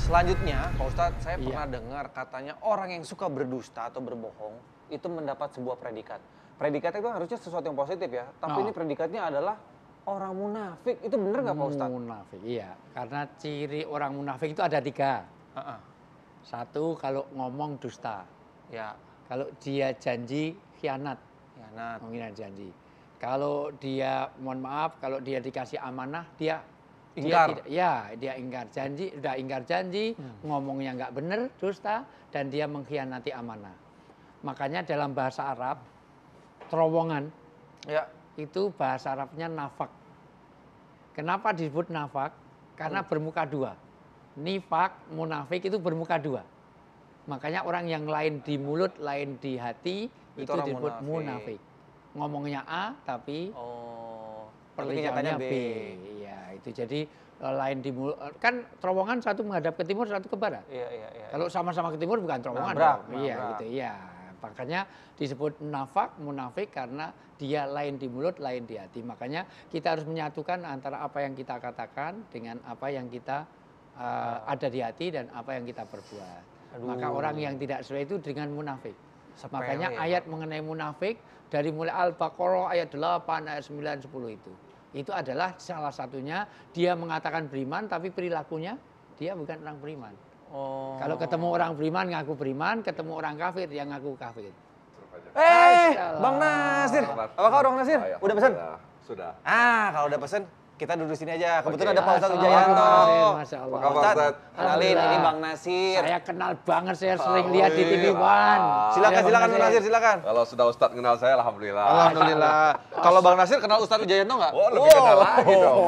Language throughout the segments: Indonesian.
Selanjutnya, Pak Ustadz, saya pernah dengar katanya orang yang suka berdusta atau berbohong itu mendapat sebuah predikat. Predikatnya itu harusnya sesuatu yang positif ya, tapi ini predikatnya adalah orang munafik. Itu bener nggak Pak Ustadz? Munafik, iya. Karena ciri orang munafik itu ada 3. Satu, kalau ngomong dusta. Ya. Kalau dia janji, khianat. Khianat. Mungkin janji. Kalau dia, mohon maaf, kalau dia dikasih amanah, dia Ingkar. dia ingkar janji, udah ingkar janji, ngomongnya nggak bener, dusta, dan dia mengkhianati amanah. Makanya dalam bahasa Arab, terowongan, itu bahasa Arabnya nafak. Kenapa disebut nafak? Karena bermuka 2. Nifak, munafik itu bermuka 2. Makanya orang yang lain di mulut, lain di hati, itu disebut munafik. Ngomongnya A, tapi perlihatnya B. Iya, itu jadi lain di mulut. Kan terowongan satu menghadap ke timur, satu ke barat. Iya. Kalau sama-sama ke timur bukan terowongan. Iya, gitu. Iya. Makanya disebut nafak, munafik karena dia lain di mulut, lain di hati. Makanya kita harus menyatukan antara apa yang kita katakan dengan apa yang kita ada di hati dan apa yang kita perbuat. Maka orang yang tidak sesuai itu dengan munafik. Makanya ayat mengenai munafik dari mulai Al-Baqarah ayat 8, ayat 9, 10 itu. Itu adalah salah satunya dia mengatakan beriman tapi perilakunya dia bukan orang beriman. Kalau ketemu orang beriman ngaku beriman, ketemu orang kafir yang ngaku kafir. Bang Nasir. Apa kabar Bang Nasir? Udah pesan? Sudah. Kalau udah pesan kita duduk sini aja. Kebetulan ada Pak Ustadz Wijayanto. Masya Allah. Pak Ustadz, kenalin ini Bang Nasir. Saya kenal banget, saya sering lihat di TV One. Silakan Bang Nasir, silakan. Kalau sudah Ustadz kenal saya, alhamdulillah. Alhamdulillah. Kalau Bang Nasir kenal Ustadz Wijayanto nggak? Oh, lebih kenal lagi dong.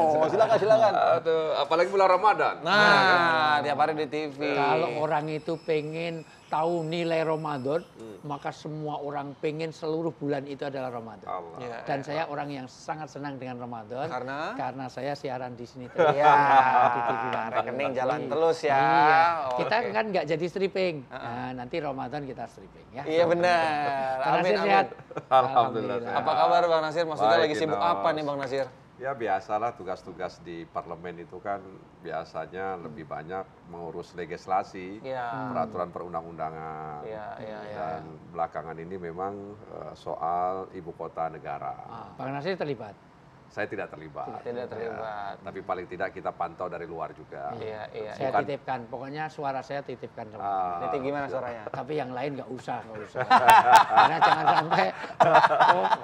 Silakan. Aduh, apalagi bulan Ramadan. Nah, tiap hari di TV. Kalau orang itu pengen tahu nilai Ramadan, maka semua orang pengen seluruh bulan itu adalah Ramadan. Dan saya orang yang sangat senang dengan Ramadan karena saya siaran di sini terus. Iya, di TV One. Rekening jalan terus ya. Iya. Kita kan nggak jadi stripping. Nah, nanti Ramadan kita stripping ya. Iya benar. Amin. Sehat. Alhamdulillah. Apa kabar Bang Nasir? Maksudnya Baik, lagi sibuk apa nih Bang Nasir? Ya biasalah tugas-tugas di parlemen itu kan biasanya lebih banyak mengurus legislasi, peraturan perundang-undangan, dan belakangan ini memang soal ibu kota negara. Bang Nasir terlibat? Saya tidak terlibat. Tidak terlibat. Tapi paling tidak kita pantau dari luar juga. Iya. Saya titipkan, pokoknya suara saya titipkan sama. Nanti gimana suaranya? Tapi yang lain nggak usah. Karena jangan sampai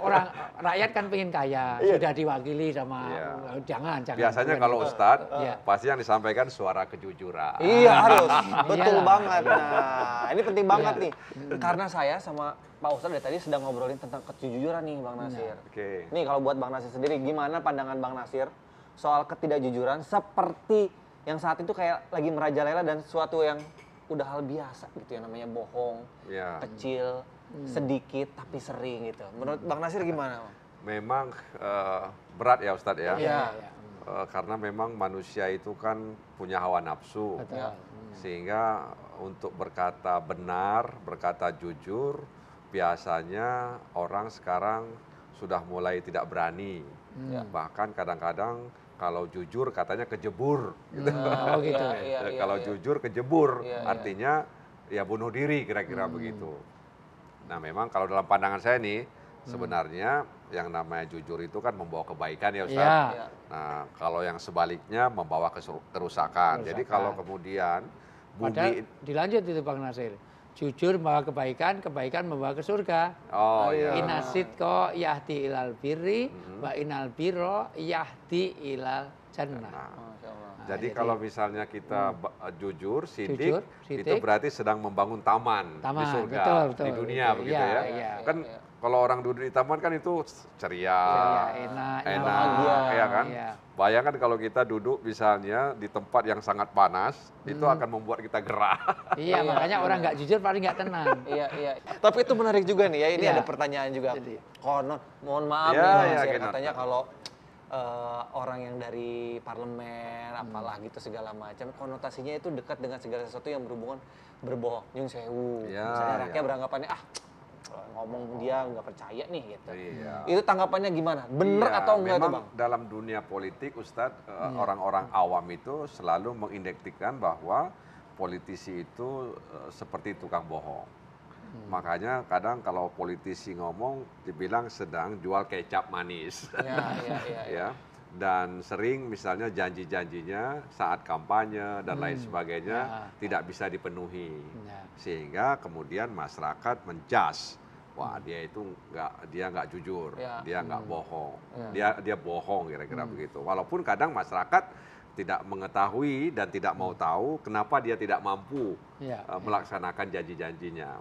orang rakyat kan pengen kaya, sudah diwakili sama jangan. Biasanya kalau Ustadz pasti yang disampaikan suara kejujuran. Iya harus, betul banget. Nah ini penting banget nih, karena saya sama Pak Ustadz dari tadi sedang ngobrolin tentang kejujuran nih Bang Nasir. Nih kalau buat Bang Nasir sendiri, gimana pandangan Bang Nasir soal ketidakjujuran seperti yang saat itu kayak lagi merajalela dan sesuatu yang udah hal biasa gitu ya, namanya bohong, kecil, sedikit tapi sering gitu. Menurut Bang Nasir gimana? Memang berat ya Ustadz ya. Iya. Karena memang manusia itu kan punya hawa nafsu. Sehingga untuk berkata benar, berkata jujur, biasanya orang sekarang sudah mulai tidak berani. Bahkan kadang-kadang kalau jujur katanya kejebur. Gitu. Kalau jujur kejebur, artinya ya bunuh diri kira-kira begitu. Nah memang kalau dalam pandangan saya nih, sebenarnya yang namanya jujur itu kan membawa kebaikan ya Ustaz. Nah kalau yang sebaliknya membawa kerusakan. Jadi kalau kemudian padahal dilanjut itu Bang Nasir. Jujur membawa kebaikan, kebaikan membawa ke surga. Inasid ko yahdi ilal birri, wa inal birro yahdi ilal jannah. Jadi kalau misalnya kita jujur, sidik, itu berarti sedang membangun taman di surga, di dunia begitu ya. Kan kalau orang duduk di taman kan itu ceria, enak, ya kan. Bayangkan kalau kita duduk misalnya di tempat yang sangat panas, itu akan membuat kita gerah. Iya, makanya orang nggak jujur paling nggak tenang. Iya. Tapi itu menarik juga nih ya, ini ada pertanyaan juga. Konon, mohon maaf nih, katanya kalau orang yang dari parlemen, apalah gitu segala macam, konotasinya itu dekat dengan segala sesuatu yang berhubungan berbohong, nyun sewu. Misalnya rakyat beranggapannya, ngomong dia nggak percaya nih gitu. Itu tanggapannya gimana? Bener atau enggak itu Bang? Dalam dunia politik Ustadz, orang-orang awam itu selalu mengidentikan bahwa politisi itu seperti tukang bohong. Makanya kadang kalau politisi ngomong dibilang sedang jual kecap manis. Ya. Dan sering misalnya janji-janjinya saat kampanye dan lain sebagainya tidak bisa dipenuhi. Sehingga kemudian masyarakat menjas, wah dia itu nggak jujur, dia nggak bohong, dia bohong kira-kira begitu. Walaupun kadang masyarakat tidak mengetahui dan tidak mau tahu kenapa dia tidak mampu melaksanakan janji-janjinya.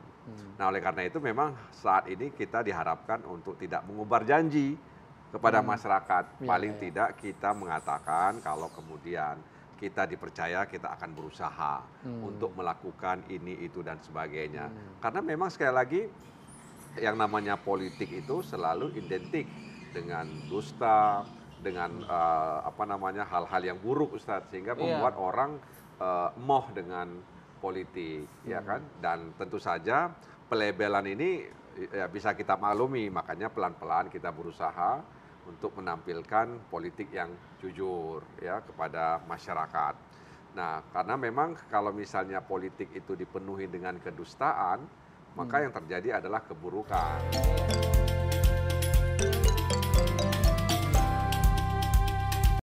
Nah oleh karena itu memang saat ini kita diharapkan untuk tidak mengubar janji kepada masyarakat. Paling tidak kita mengatakan kalau kemudian kita dipercaya kita akan berusaha untuk melakukan ini, itu dan sebagainya. Karena memang sekali lagi yang namanya politik itu selalu identik dengan dusta, dengan hal-hal yang buruk, Ustadz, sehingga membuat orang moh dengan politik, ya kan? Dan tentu saja pelebelan ini ya bisa kita maklumi, makanya pelan-pelan kita berusaha untuk menampilkan politik yang jujur ya kepada masyarakat. Nah, karena memang kalau misalnya politik itu dipenuhi dengan kedustaan, maka yang terjadi adalah keburukan.